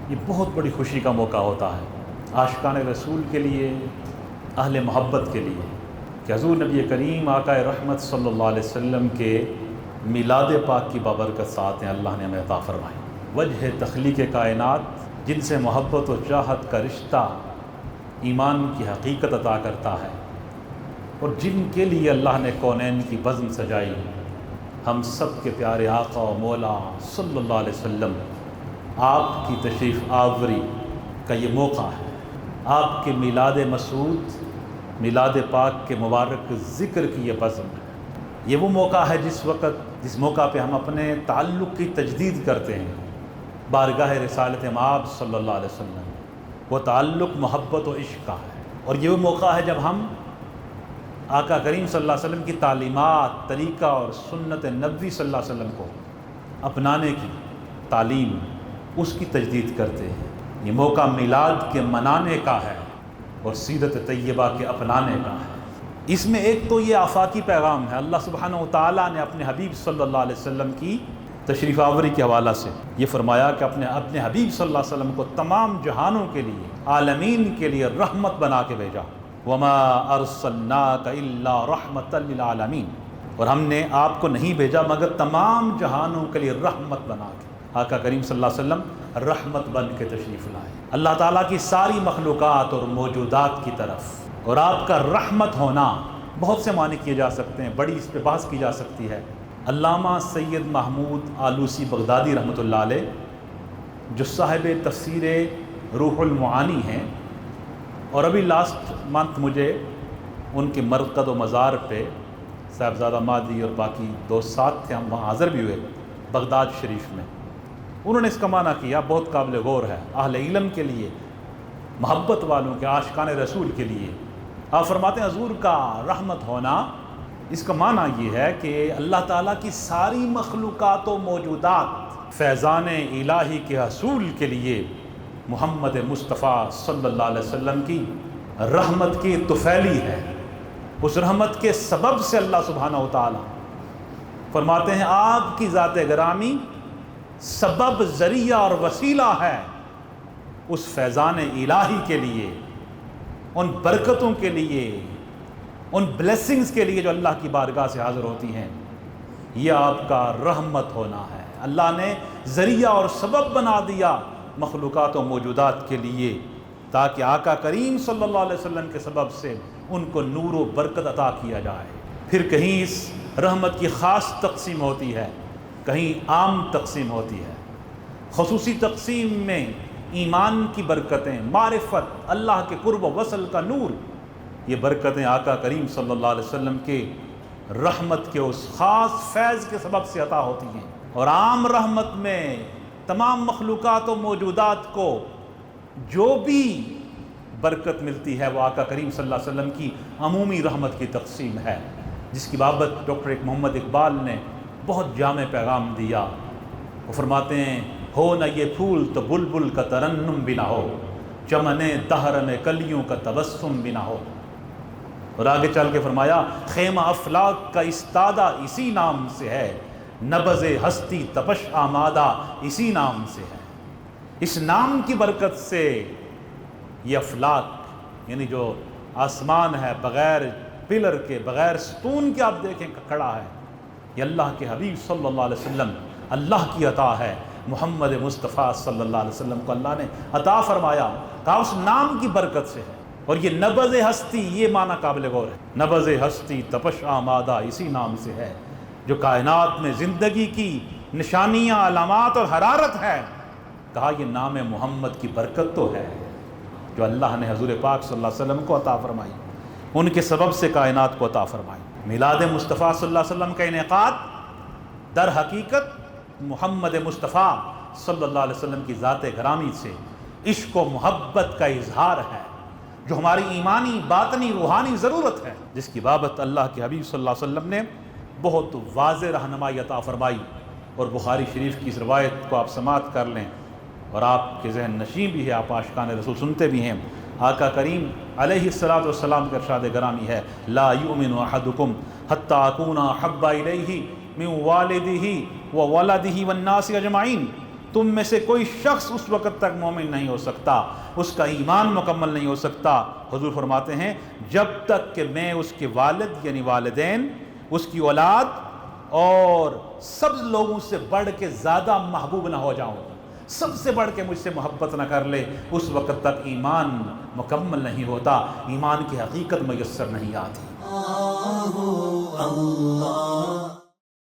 یہ بہت بڑی خوشی کا موقع ہوتا ہے عاشقان رسول کے لیے، اہل محبت کے لیے، کہ حضور نبی کریم آقا رحمت صلی اللہ علیہ وسلم کے میلاد پاک کی بابرکت ساتیں اللہ نے ہمیں عطا فرمائی۔ وجہ تخلیق کائنات، جن سے محبت و چاہت کا رشتہ ایمان کی حقیقت عطا کرتا ہے، اور جن کے لیے اللہ نے کونین کی بزم سجائی، ہم سب کے پیارے آقا و مولا صلی اللہ علیہ وسلم، آپ کی تشریف آوری کا یہ موقع ہے۔ آپ کے میلاد مسعود، میلاد پاک کے مبارک ذکر کی یہ بزم ہے۔ یہ وہ موقع ہے جس موقع پہ ہم اپنے تعلق کی تجدید کرتے ہیں بارگاہ رسالت مآب صلی اللہ علیہ وسلم۔ وہ تعلق محبت و عشق کا ہے، اور یہ وہ موقع ہے جب ہم آقا کریم صلی اللہ علیہ وسلم کی تعلیمات، طریقہ اور سنت نبوی صلی اللہ علیہ وسلم کو اپنانے کی تعلیم، اس کی تجدید کرتے ہیں۔ یہ موقع میلاد کے منانے کا ہے اور سیرت طیبہ کے اپنانے کا ہے۔ اس میں ایک تو یہ آفاقی پیغام ہے، اللہ سبحانہ و تعالیٰ نے اپنے حبیب صلی اللہ علیہ وسلم کی تشریف آوری کے حوالہ سے یہ فرمایا کہ اپنے حبیب صلی اللہ علیہ وسلم کو تمام جہانوں کے لیے، عالمین کے لیے رحمت بنا کے بھیجا۔ وما ارسلناک الا رحمۃ للعالمین، اور ہم نے آپ کو نہیں بھیجا مگر تمام جہانوں کے لیے رحمت بنا کے۔ آقا کریم صلی اللہ علیہ وسلم رحمت بن کے تشریف لائے اللہ تعالیٰ کی ساری مخلوقات اور موجودات کی طرف۔ اور آپ کا رحمت ہونا بہت سے معنی کیے جا سکتے ہیں، بڑی اس پہ بحث کی جا سکتی ہے۔ علامہ سید محمود آلوسی بغدادی رحمۃ اللہ علیہ، جو صاحب تفسیر روح المعانی ہیں، اور ابھی لاسٹ منتھ مجھے ان کے مرقد و مزار پہ صاحبزادہ مادی اور باقی دوست ساتھ تھے، ہم وہاں حاضر بھی ہوئے بغداد شریف میں۔ انہوں نے اس کا معنی کیا، بہت قابل غور ہے اہل علم کے لیے، محبت والوں کے، عاشقان رسول کے لیے۔ آپ فرماتے ہیں حضور کا رحمت ہونا، اس کا معنی یہ ہے کہ اللہ تعالیٰ کی ساری مخلوقات و موجودات فیضان الہی کے حصول کے لیے محمد مصطفیٰ صلی اللہ علیہ وسلم کی رحمت کی طفیلی ہے۔ اس رحمت کے سبب سے اللہ سبحانہ و تعالیٰ فرماتے ہیں آپ کی ذات گرامی سبب، ذریعہ اور وسیلہ ہے اس فیضان الہی کے لیے، ان برکتوں کے لیے، ان بلیسنگز کے لیے جو اللہ کی بارگاہ سے حاضر ہوتی ہیں۔ یہ آپ کا رحمت ہونا ہے۔ اللہ نے ذریعہ اور سبب بنا دیا مخلوقات و موجودات کے لیے، تاکہ آقا کریم صلی اللہ علیہ وسلم کے سبب سے ان کو نور و برکت عطا کیا جائے۔ پھر کہیں اس رحمت کی خاص تقسیم ہوتی ہے، کہیں عام تقسیم ہوتی ہے۔ خصوصی تقسیم میں ایمان کی برکتیں، معرفت، اللہ کے قرب و وصل کا نور، یہ برکتیں آقا کریم صلی اللہ علیہ وسلم کے رحمت کے اس خاص فیض کے سبب سے عطا ہوتی ہیں۔ اور عام رحمت میں تمام مخلوقات و موجودات کو جو بھی برکت ملتی ہے وہ آقا کریم صلی اللہ علیہ وسلم کی عمومی رحمت کی تقسیم ہے، جس کی بابت ڈاکٹر محمد اقبال نے بہت جامع پیغام دیا۔ وہ فرماتے ہیں ہو نہ یہ پھول تو بلبل کا ترنم بھی نہ ہو، چمن دہر میں کلیوں کا تبسم بھی نہ ہو۔ اور آگے چل کے فرمایا خیمہ افلاک کا استادہ اسی نام سے ہے، نبض ہستی تپش آمادہ اسی نام سے ہے۔ اس نام کی برکت سے یہ افلاک، یعنی جو آسمان ہے بغیر پلر کے، بغیر ستون کے آپ دیکھیں کھڑا ہے، یہ اللہ کے حبیب صلی اللہ علیہ وسلم، اللہ کی عطا ہے۔ محمد مصطفیٰ صلی اللہ علیہ وسلم کو اللہ نے عطا فرمایا، کہا اس نام کی برکت سے ہے۔ اور یہ نبض ہستی، یہ معنی قابل غور ہے، نبض ہستی تپش آمادہ اسی نام سے ہے، جو کائنات میں زندگی کی نشانیاں، علامات اور حرارت ہے۔ کہا یہ نام محمد کی برکت تو ہے جو اللہ نے حضور پاک صلی اللہ علیہ وسلم کو عطا فرمائی، ان کے سبب سے کائنات کو عطا فرمائی۔ میلاد مصطفیٰ صلی اللہ علیہ وسلم کا انعقاد در حقیقت محمد مصطفیٰ صلی اللہ علیہ وسلم کی ذات گرامی سے عشق و محبت کا اظہار ہے، جو ہماری ایمانی، باطنی، روحانی ضرورت ہے، جس کی بابت اللہ کے حبیب صلی اللہ علیہ وسلم نے بہت واضح رہنمائی عطا فرمائی۔ اور بخاری شریف کی اس روایت کو آپ سماعت کر لیں، اور آپ کے ذہن نشین بھی ہے، آپ عاشقان رسول سنتے بھی ہیں۔ آقا کریم علیہ الصلوۃ والسلام کا ارشاد گرامی ہے لا یؤمن احدکم حتی اکون احب الیہ من والدہ وولدہ والناس اجمعین، تم میں سے کوئی شخص اس وقت تک مومن نہیں ہو سکتا، اس کا ایمان مکمل نہیں ہو سکتا۔ حضور فرماتے ہیں جب تک کہ میں اس کے والد یعنی والدین، اس کی اولاد اور سب لوگوں سے بڑھ کے زیادہ محبوب نہ ہو جاؤں، سب سے بڑھ کے مجھ سے محبت نہ کر لے، اس وقت تک ایمان مکمل نہیں ہوتا، ایمان کی حقیقت میسر نہیں آتی۔